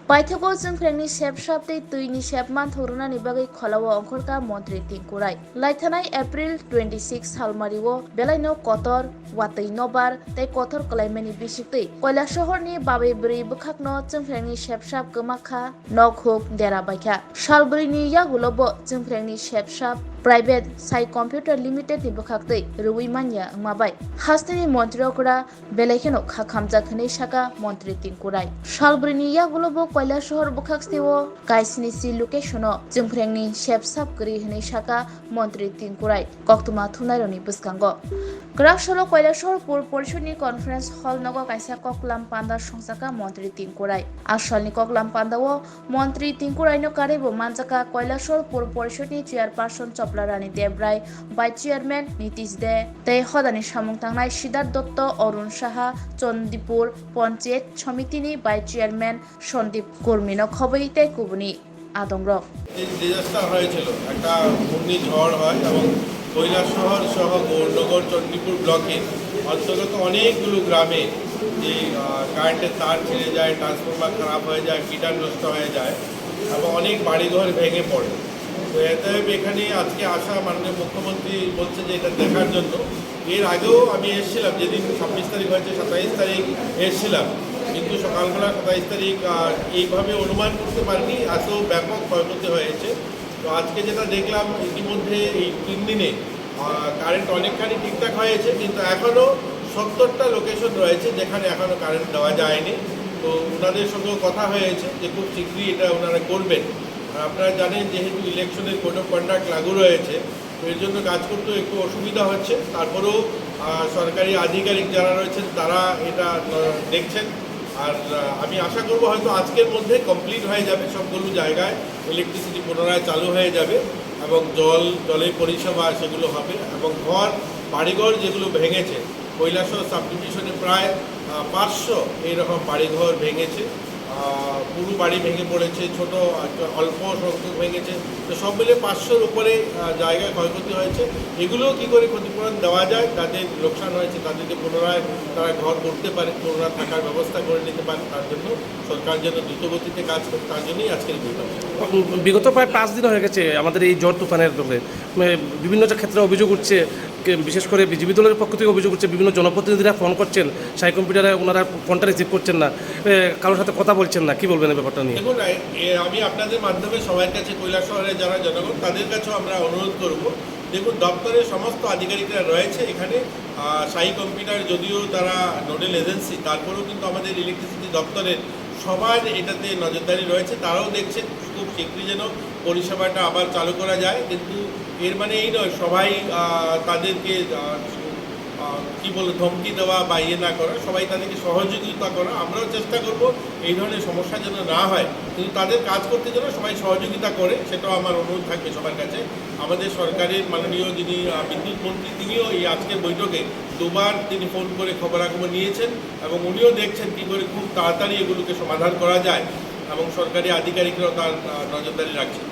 Paithako Jungkrangni Shep Shaptei Tuini Shepman Thorunani Bagai Kholawo Ongkhorka Montri Tingkurai. Laithanai April 26 Halmariwo Belaino Kotor Watei Nobar tei Kotor Kalaimani Bisiktei Kailasohorni Babai Bri Bukhakno Jungkrangni Shep Shap Gomakha Nokhuk Dera Baikha. Shalbrini Yagulobo Jungkrangni Shep Shap Private Sai Computer Limited ni bukhaktei Rui Manya Mabai. Hastini Montreokura Belaikeno Khakamjakhnei Shaka Montri Tingkurai. Shalbrini Yagulobo Kailasohor Bukhaksteo Kaisini si locationo Jungkrangni Shep Shap Gri Hnei Shaka Montri Tingkurai. Koktuma Thunaironi Buskango. Graksolo Kailasohor Pur Porishoni Conference Hall Nogo Kaisa Koklam Panda Songsaka Montri Tingkurai. Ashalni Koklam Pandao Montri Tingkurai no Karebo Manjaka Kailasohor Pur Porishoni Chairperson Choplarani Debrai by Chairman Nitish De Tei Hodani Samung Tangnai Siddharth Dotto Arun Saha Chondipur Panchayat Samitini by Chairman Sandip Kurmino Khoboi Tei Kubuni Adongrok disaster হয়েছিল একটা ঘূর্ণিঝড় হয় এবং কৈলাসহর সহ গৌরনগর চণ্ডীপুর ব্লকে অন্তর্গত অনেকগুলো গ্রামে যে কারেন্টের তার ছিঁড়ে যায়, ট্রান্সফরমার খারাপ হয়ে যায়, মিটার নষ্ট হয়ে যায় এবং অনেক বাড়িঘর ভেঙে পড়ে। তো এতে এখানে আজকে আসা মাননীয় মুখ্যমন্ত্রী বলছে যে এটা দেখার জন্য। এর আগেও আমি এসেছিলাম, যেদিন 26 তারিখ হয়েছে 27 তারিখ এসেছিলাম, কিন্তু সকালবেলা 27 তারিখ এইভাবে অনুমান করতে পারিনি এত ব্যাপক ক্ষয়ক্ষতি হয়েছে। তো আজকে যেটা দেখলাম ইতিমধ্যে এই 3 দিনে কারেন্ট অনেকখানি ঠিকঠাক হয়েছে, কিন্তু এখনও 70টা লোকেশন রয়েছে যেখানে এখনও কারেন্ট দেওয়া যায়নি। তো ওনাদের সঙ্গেও কথা হয়েছে যে খুব শীঘ্রই এটা ওনারা করবেন। আর আপনারা জানেন যেহেতু ইলেকশনের কোড অফ কন্ডাক্ট লাগু রয়েছে, তো এর জন্য কাজ করতেও একটু অসুবিধা হচ্ছে। তারপরেও সরকারি আধিকারিক যারা রয়েছেন তারা এটা দেখছেন। আর আমি আশা করব হয়তো আজকের মধ্যে কমপ্লিট হয়ে যাবে, সবগুলো জায়গায় ইলেকট্রিসিটি পুনরায় চালু হয়ে যাবে এবং জলের পরিষেবা সেগুলো হবে। এবং বাড়িঘর যেগুলো ভেঙেছে, কৈলাসহর সাব ডিভিশনে প্রায় 500 এইরকম বাড়িঘর ভেঙেছে, পুরো বাড়ি ভেঙে পড়েছে, ছোট অল্প সংখ্যক ভেঙেছে। তো সব মিলে 500-র উপরে জায়গায় ক্ষয়ক্ষতি হয়েছে। এগুলোও কী করে ক্ষতিপূরণ দেওয়া যায়, যাদের লোকসান হয়েছে তাদেরকে পুনরায় তারা ঘর করতে পারে, পুনরায় থাকার ব্যবস্থা করে নিতে পারে, তার জন্য সরকার যেন দ্রুতগতিতে কাজ করে, তার জন্যই আজকের বৈঠক। বিগত প্রায় 5 দিন হয়ে গেছে আমাদের এই ঝড় তুফানের ব্যাপারে বিভিন্ন ক্ষেত্রে অভিযোগ উঠছে, বিশেষ করে বিজেপি দলের পক্ষ থেকে অভিযোগ উঠছে, বিভিন্ন জনপ্রতিনিধিরা ফোন করছেন, সাই কম্পিউটারে ওনারা ফোনটা রিসিভ করছেন না, কারোর সাথে কথা বলছেন না। কি বলবেন এই ব্যাপারটা নিয়ে? দেখুন, আমি আপনাদের মাধ্যমে সবার কাছে কৈলাসহরের যারা জনগণ তাদের কাছেও আমরা অনুরোধ করব। দেখুন, দপ্তরের সমস্ত আধিকারিকরা রয়েছে এখানে। সাই কম্পিউটার যদিও তারা নোডেল এজেন্সি, তারপরেও কিন্তু আমাদের ইলেকট্রিসিটি দপ্তরের সবার এটাতে নজরদারি রয়েছে। তারাও দেখছেন খুব শীঘ্রই যেন পরিষেবাটা আবার চালু করা যায়। কিন্তু এর মানে এই নয় সবাই তাদেরকে কী বলে ধমকি দেওয়া বা ইয়ে না করা, সবাই তাদেরকে সহযোগিতা করা। আমরাও চেষ্টা করব এই ধরনের সমস্যা যেন না হয়, কিন্তু তাদের কাজ করতে যেন সবাই সহযোগিতা করে, সেটাও আমার অনুরোধ থাকবে সবার কাছে। আমাদের সরকারের মাননীয় যিনি বিদ্যুৎ মন্ত্রী, তিনিও এই আজকের বৈঠকে 2বার তিনি ফোন করে খবরাখবর নিয়েছেন এবং উনিও দেখছেন কী করে খুব তাড়াতাড়ি এগুলোকে সমাধান করা যায় এবং সরকারি আধিকারিকরাও তার নজরদারি রাখছেন।